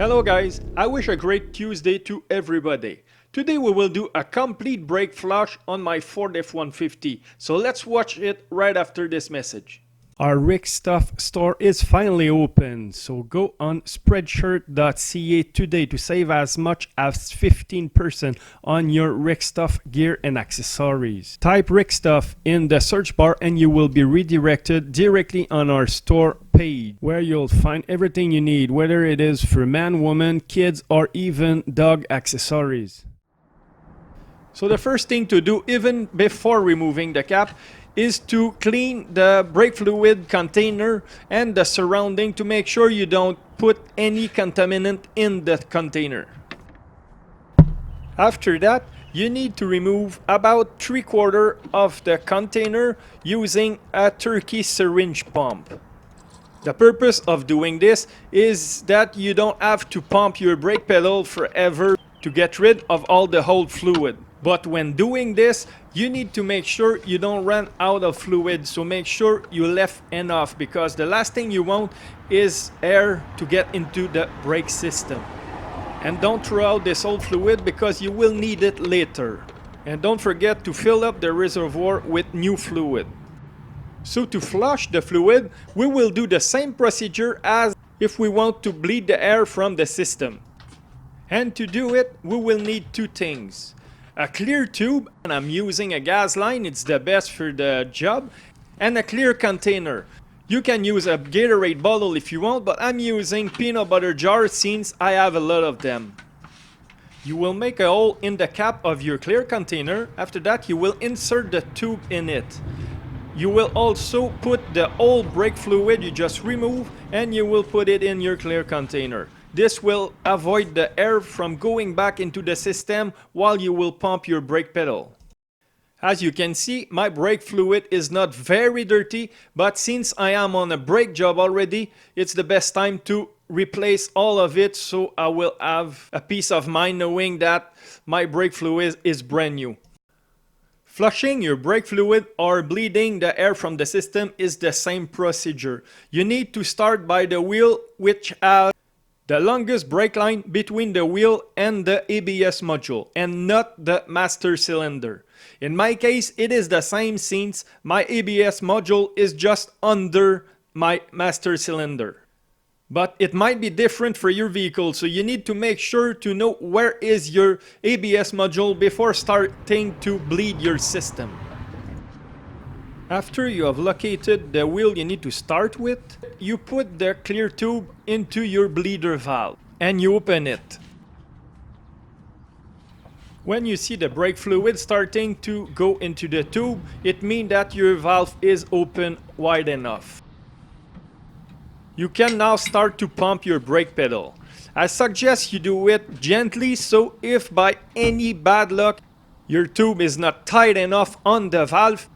Hello guys, I wish a great Tuesday to everybody. Today we will do a complete brake flush on my Ford F-150, so let's watch it right after this message. Our Rick Stuff store is finally open, so go on spreadshirt.ca today to save as much as 15% on your Rick Stuff gear and accessories. Type Rick Stuff in the search bar and you will be redirected directly on our store page, where you'll find everything you need, whether it is for man, woman, kids, or even dog accessories. So the first thing to do, even before removing the cap, is to clean the brake fluid container and the surrounding to make sure you don't put any contaminant in the container. After that, you need to remove about 3/4 of the container using a turkey syringe pump. The purpose of doing this is that you don't have to pump your brake pedal forever to get rid of all the old fluid. But when doing this, you need to make sure you don't run out of fluid, so make sure you left enough, because the last thing you want is air to get into the brake system. And don't throw out this old fluid because you will need it later. And don't forget to fill up the reservoir with new fluid. So to flush the fluid, we will do the same procedure as if we want to bleed the air from the system. And to do it, we will need two things. A clear tube, and I'm using a gas line, it's the best for the job, and a clear container. You can use a Gatorade bottle if you want, but I'm using peanut butter jars since I have a lot of them. You will make a hole in the cap of your clear container. After that, you will insert the tube in it. You will also put the old brake fluid you just removed, and you will put it in your clear container. This will avoid the air from going back into the system while you will pump your brake pedal. As you can see, my brake fluid is not very dirty, but since I am on a brake job already, it's the best time to replace all of it, so I will have a peace of mind knowing that my brake fluid is brand new. Flushing your brake fluid or bleeding the air from the system is the same procedure. You need to start by the wheel, which has the longest brake line between the wheel and the ABS module, and not the master cylinder. In my case, it is the same since my ABS module is just under my master cylinder. But it might be different for your vehicle, so you need to make sure to know where is your ABS module before starting to bleed your system. After you have located the wheel you need to start with, you put the clear tube into your bleeder valve and you open it. When you see the brake fluid starting to go into the tube, it means that your valve is open wide enough. You can now start to pump your brake pedal. I suggest you do it gently, so if by any bad luck your tube is not tight enough on the valve,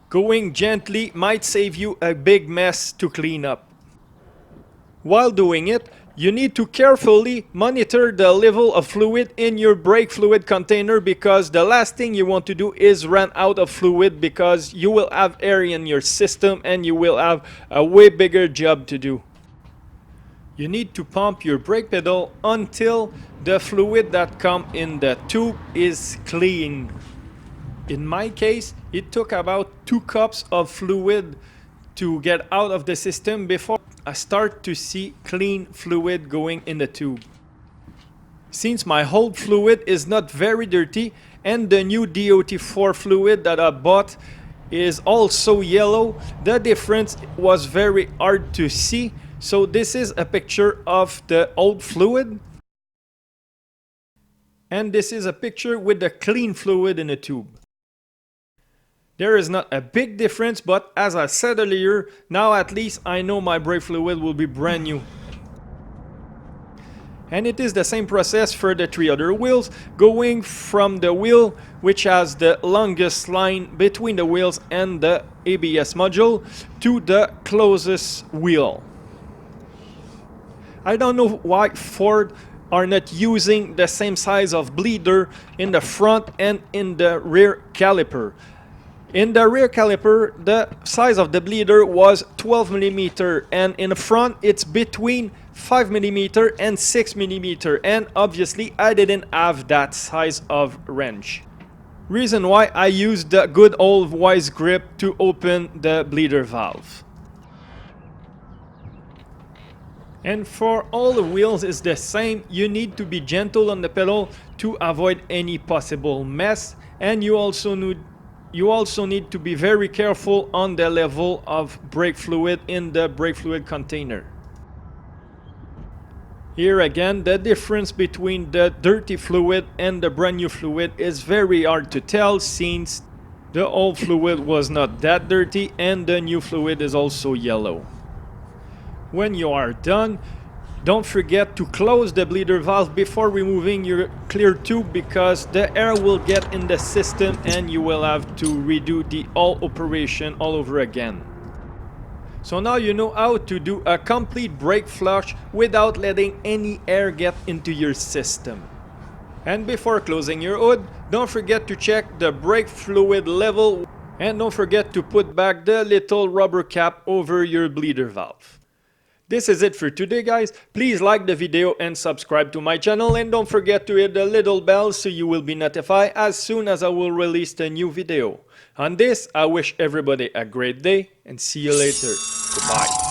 going gently might save you a big mess to clean up. While doing it, you need to carefully monitor the level of fluid in your brake fluid container, because the last thing you want to do is run out of fluid, because you will have air in your system and you will have a way bigger job to do. You need to pump your brake pedal until the fluid that comes in the tube is clean. In my case, it took about 2 cups of fluid to get out of the system before I start to see clean fluid going in the tube. Since my old fluid is not very dirty and the new DOT4 fluid that I bought is also yellow, the difference was very hard to see. So this is a picture of the old fluid, and this is a picture with the clean fluid in the tube. There is not a big difference, but as I said earlier, now at least I know my brake fluid will be brand new. And it is the same process for the 3 other wheels, going from the wheel which has the longest line between the wheels and the ABS module to the closest wheel. I don't know why Ford are not using the same size of bleeder in the front and in the rear caliper. In the rear caliper, the size of the bleeder was 12mm, and in the front it's between 5mm and 6mm, and obviously I didn't have that size of wrench. Reason why I used the good old wise grip to open the bleeder valve. And for all the wheels is the same. You need to be gentle on the pedal to avoid any possible mess, and you also need to be very careful on the level of brake fluid in the brake fluid container. Here again, the difference between the dirty fluid and the brand new fluid is very hard to tell, since the old fluid was not that dirty and the new fluid is also yellow. When you are done, don't forget to close the bleeder valve before removing your clear tube, because the air will get in the system and you will have to redo the whole operation all over again. So now you know how to do a complete brake flush without letting any air get into your system. And before closing your hood, don't forget to check the brake fluid level, and don't forget to put back the little rubber cap over your bleeder valve. This is it for today, guys. Please like the video and subscribe to my channel, and don't forget to hit the little bell so you will be notified as soon as I will release a new video. On this, I wish everybody a great day and see you later. Goodbye.